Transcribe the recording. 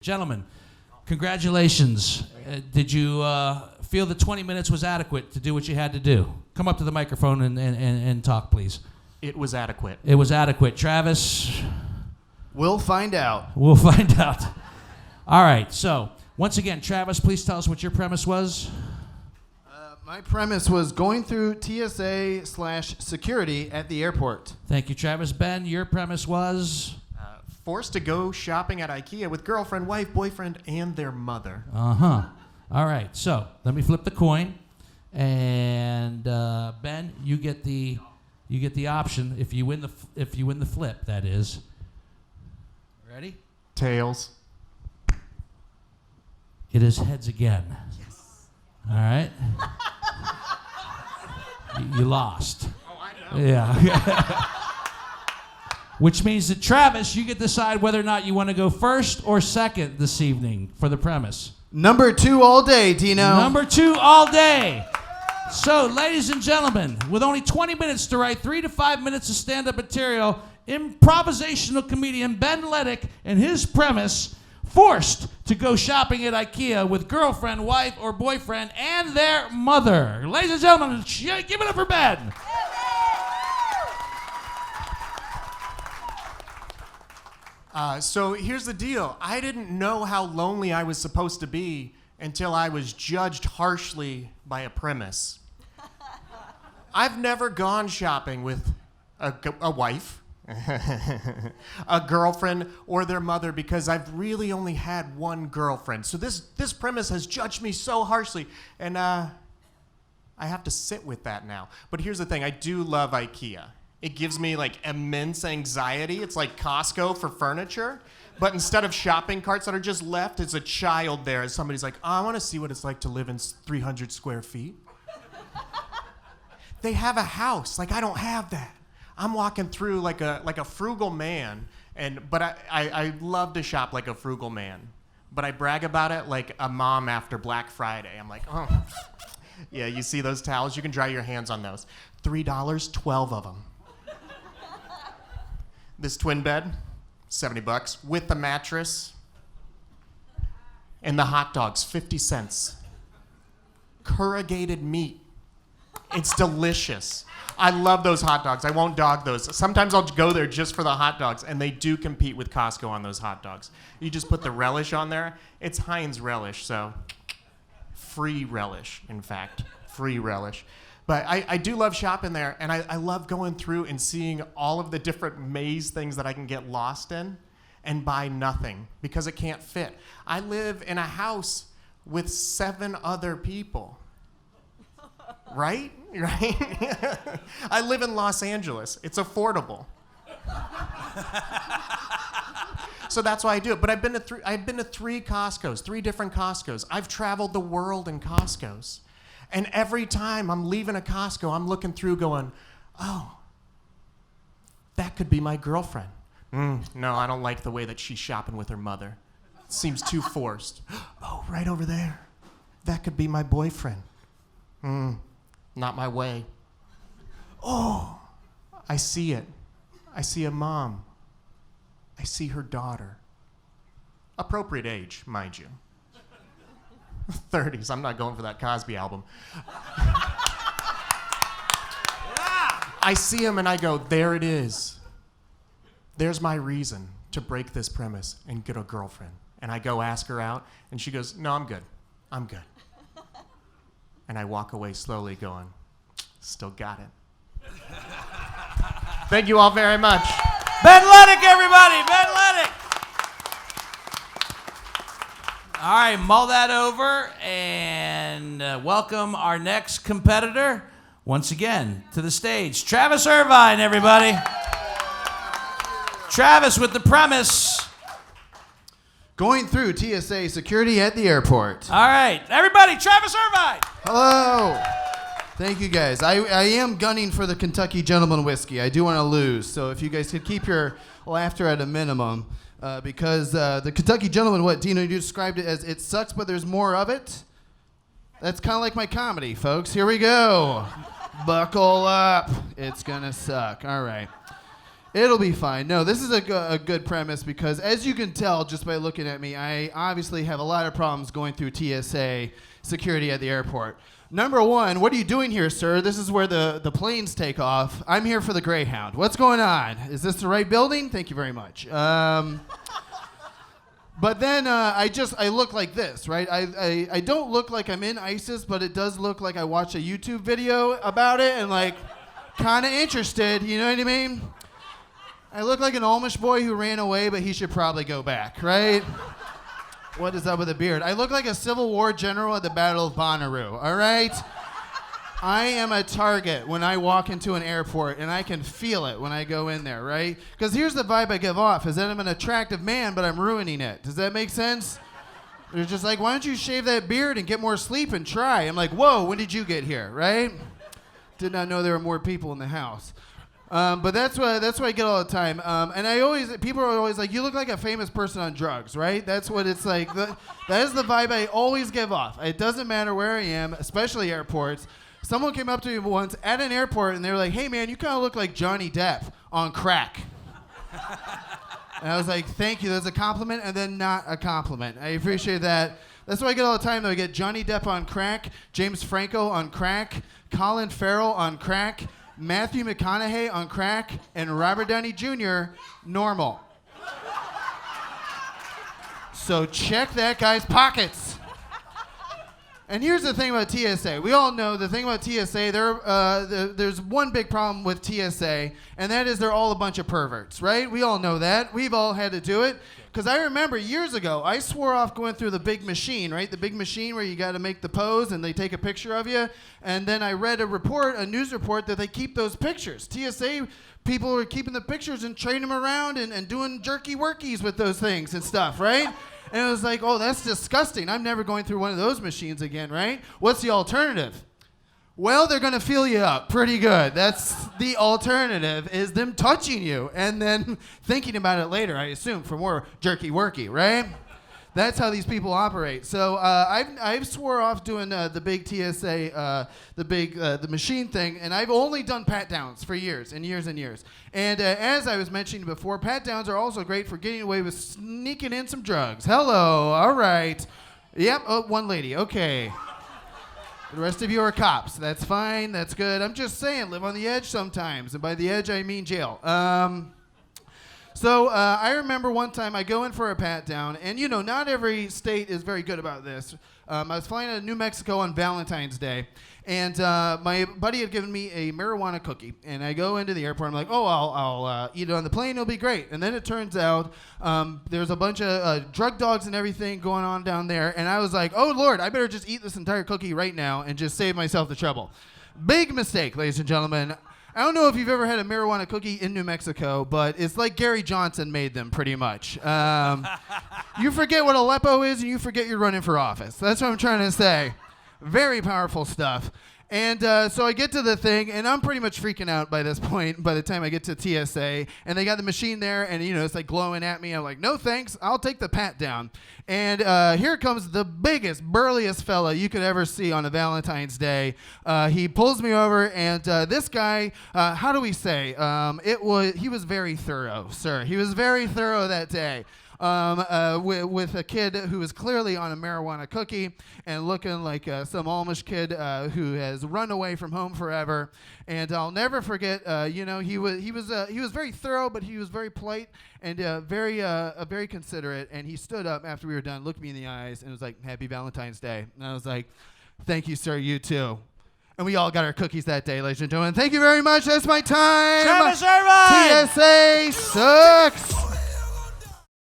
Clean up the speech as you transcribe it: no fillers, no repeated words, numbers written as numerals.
Gentlemen, congratulations. Did you feel that 20 minutes was adequate to do what you had to do? Come up to the microphone and talk, please. It was adequate. It was adequate. Travis? We'll find out. We'll find out. All right, so once again, Travis, please tell us what your premise was. My premise was going through TSA/security at the airport. Thank you, Travis. Ben, your premise was? Forced to go shopping at IKEA with girlfriend, wife, boyfriend, and their mother. Uh-huh. All right, so let me flip the coin. And Ben, you get the option if you win the flip, that is. Ready? Tails. It is heads again. Yes. All right. You lost. Oh, I know. Yeah. Which means that, Travis, you get to decide whether or not you want to go first or second this evening for the premise. Number 2 all day, Dino. Number 2 all day. So, ladies and gentlemen, with only 20 minutes to write 3 to 5 minutes of stand-up material, improvisational comedian Ben Leddick and his premise, forced to go shopping at IKEA with girlfriend, wife, or boyfriend and their mother. Ladies and gentlemen, give it up for Ben. So here's the deal. I didn't know how lonely I was supposed to be until I was judged harshly by a premise. I've never gone shopping with a wife, a girlfriend, or their mother because I've really only had one girlfriend. So this premise has judged me so harshly, and I have to sit with that now. But here's the thing. I do love IKEA. It gives me like immense anxiety. It's like Costco for furniture. But instead of shopping carts that are just left, it's a child there. And somebody's like, oh, I want to see what it's like to live in 300 square feet. They have a house. Like, I don't have that. I'm walking through like a frugal man. But I love to shop like a frugal man. But I brag about it like a mom after Black Friday. I'm like, oh. Yeah, you see those towels? You can dry your hands on those. $3, 12 of them. This twin bed, $70 with the mattress. And the hot dogs, 50 cents. Corrugated meat. It's delicious. I love those hot dogs. I won't dog those. Sometimes I'll go there just for the hot dogs, and they do compete with Costco on those hot dogs. You just put the relish on there. It's Heinz relish, so free relish, in fact. Free relish. But I do love shopping there, and I love going through and seeing all of the different maze things that I can get lost in and buy nothing because it can't fit. I live in a house with 7 other people. Right? Right? I live in Los Angeles. It's affordable. So that's why I do it. But I've been to 3 Costcos, 3 different Costcos. I've traveled the world in Costcos. And every time I'm leaving a Costco, I'm looking through going, oh, that could be my girlfriend. No, I don't like the way that she's shopping with her mother. It seems too forced. Oh, right over there. That could be my boyfriend. Not my way. Oh, I see it. I see a mom. I see her daughter. Appropriate age, mind you. 30s. I'm not going for that Cosby album. I see him and I go, there it is. There's my reason to break this premise and get a girlfriend. And I go ask her out, and she goes, no, I'm good. I'm good. And I walk away slowly going, still got it. Thank you all very much. Ben Leddick, everybody! Ben Leddick! All right, mull that over and welcome our next competitor once again to the stage. Travis Irvine, everybody. Travis with the premise. Going through TSA security at the airport. All right, everybody, Travis Irvine. Hello. Thank you, guys. I am gunning for the Kentucky Gentleman Whiskey. I do want to lose, so if you guys could keep your laughter at a minimum. Because the Kentucky Gentleman, what, Dino, you described it as it sucks, but there's more of it? That's kind of like my comedy, folks. Here we go. Buckle up. It's going to suck. All right. It'll be fine. No, this is a good premise because, as you can tell just by looking at me, I obviously have a lot of problems going through TSA security at the airport. Number one, what are you doing here, sir? This is where the planes take off. I'm here for the Greyhound. What's going on? Is this the right building? Thank you very much. But then I look like this, right? I don't look like I'm in ISIS, but it does look like I watched a YouTube video about it and like kind of interested, you know what I mean? I look like an Amish boy who ran away, but he should probably go back, right? What is up with a beard? I look like a Civil War general at the Battle of Bonnaroo, all right? I am a target when I walk into an airport, and I can feel it when I go in there, right? Because here's the vibe I give off, is that I'm an attractive man, but I'm ruining it. Does that make sense? They're just like, why don't you shave that beard and get more sleep and try? I'm like, whoa, when did you get here, right? Did not know there were more people in the house. But that's what I get all the time. And people are always like, you look like a famous person on drugs, right? That's what it's like. That is the vibe I always give off. It doesn't matter where I am, especially airports. Someone came up to me once at an airport and they were like, hey man, you kind of look like Johnny Depp on crack. And I was like, thank you, that's a compliment and then not a compliment. I appreciate that. That's what I get all the time though. I get Johnny Depp on crack, James Franco on crack, Colin Farrell on crack, Matthew McConaughey on crack, and Robert Downey Jr. normal. So check that guy's pockets. And here's the thing about TSA. We all know the thing about TSA, there's one big problem with TSA, and that is they're all a bunch of perverts, right? We all know that. We've all had to do it. Because I remember years ago, I swore off going through the big machine, right? The big machine where you got to make the pose and they take a picture of you. And then I read a news report that they keep those pictures. TSA people are keeping the pictures and trading them around and doing jerky workies with those things and stuff, right? And it was like, oh, that's disgusting. I'm never going through one of those machines again, right? What's the alternative? Well, they're going to feel you up pretty good. That's the alternative, is them touching you and then thinking about it later, I assume, for more jerky worky, right? That's how these people operate. So I've swore off doing the big TSA, the machine thing, and I've only done pat downs for years and years and years. And as I was mentioning before, pat downs are also great for getting away with sneaking in some drugs. Hello, all right. Yep, oh, one lady, okay. The rest of you are cops. That's fine. That's good. I'm just saying, live on the edge sometimes. And by the edge, I mean jail. So I remember one time I go in for a pat down, and not every state is very good about this. I was flying out of New Mexico on Valentine's Day, and my buddy had given me a marijuana cookie. And I go into the airport. I'm like, oh, I'll eat it on the plane. It'll be great. And then it turns out there's a bunch of drug dogs and everything going on down there. And I was like, oh, Lord, I better just eat this entire cookie right now and just save myself the trouble. Big mistake, ladies and gentlemen. I don't know if you've ever had a marijuana cookie in New Mexico, but it's like Gary Johnson made them pretty much. You forget what Aleppo is and you forget you're running for office. That's what I'm trying to say. Very powerful stuff. And so I get to the thing, and I'm pretty much freaking out by this point by the time I get to TSA. And they got the machine there, and, it's like glowing at me. I'm like, no thanks, I'll take the pat down. And here comes the biggest, burliest fella you could ever see on a Valentine's Day. He pulls me over, and this guy, how do we say? He was very thorough, sir. He was very thorough that day. With a kid who was clearly on a marijuana cookie and looking like some Amish kid who has run away from home forever. And I'll never forget, he was very thorough, but he was very polite and very considerate. And he stood up after we were done, looked me in the eyes, and was like, "Happy Valentine's Day." And I was like, "Thank you, sir. You too." And we all got our cookies that day, ladies and gentlemen. Thank you very much. That's my time. Travis Irvine! TSA sucks.